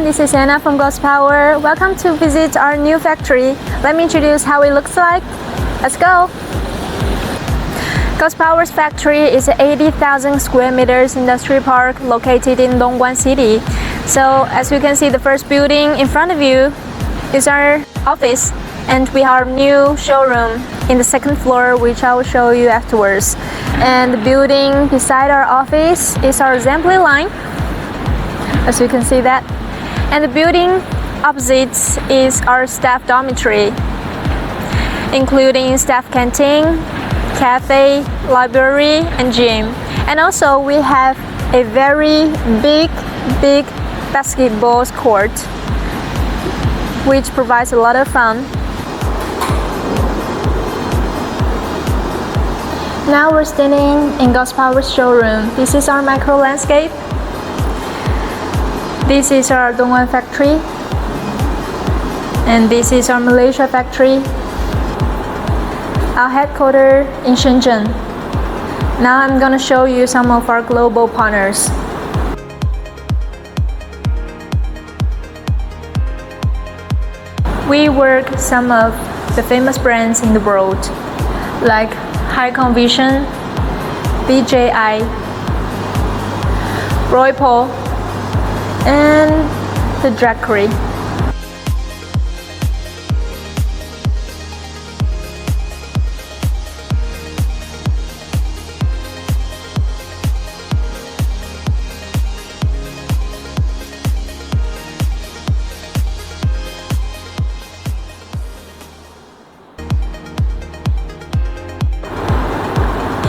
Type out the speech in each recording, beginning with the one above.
everyone, this is Anna from Gospower. Welcome to visit our new factory. Let me introduce how it looks like. Let's go! Gospower's factory is an 80,000 square meters industry park located in Dongguan City. So as you can see, the first building in front of you is our office, and we have a new showroom in the second floor, which I will show you afterwards. And the building beside our office is our assembly line, as you can see that. And the building opposite is our staff dormitory, including staff canteen, café, library, and gym. And also we have a very big basketball court, which provides a lot of fun. Now we're standing in Gospower's showroom. This is our micro landscape. This is our Dongguan factory, and this is our Malaysia factory, our headquarters in Shenzhen. Now I'm gonna show you some of our global partners. We work some of the famous brands in the world, like Hicon Vision, BJI, Roypol, and the Drakery.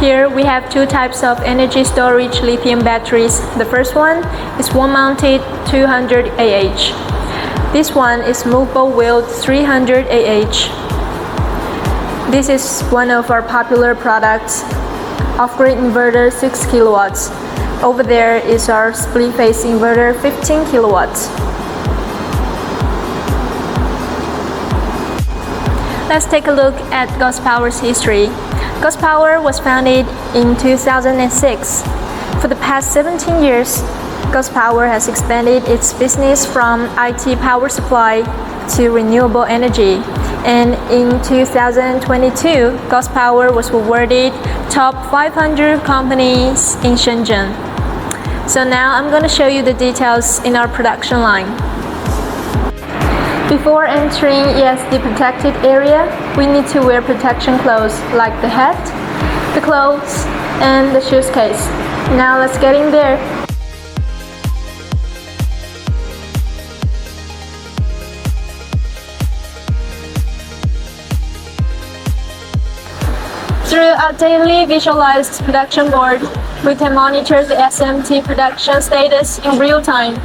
Here we have two types of energy storage lithium batteries. The first one is wall-mounted 200 Ah. This one is movable wheeled 300 Ah. This is one of our popular products, off-grid inverter 6 kilowatts. Over there is our split-phase inverter 15 kilowatts. Let's take a look at Gospower's history. Gospower was founded in 2006. For the past 17 years, Gospower has expanded its business from IT power supply to renewable energy. And in 2022, Gospower was awarded top 500 companies in Shenzhen. So now I'm going to show you the details in our production line. Before entering ESD protected area, we need to wear protection clothes like the hat, the clothes, and the shoes case. Now let's get in there. Through our daily visualized production board, we can monitor the SMT production status in real time.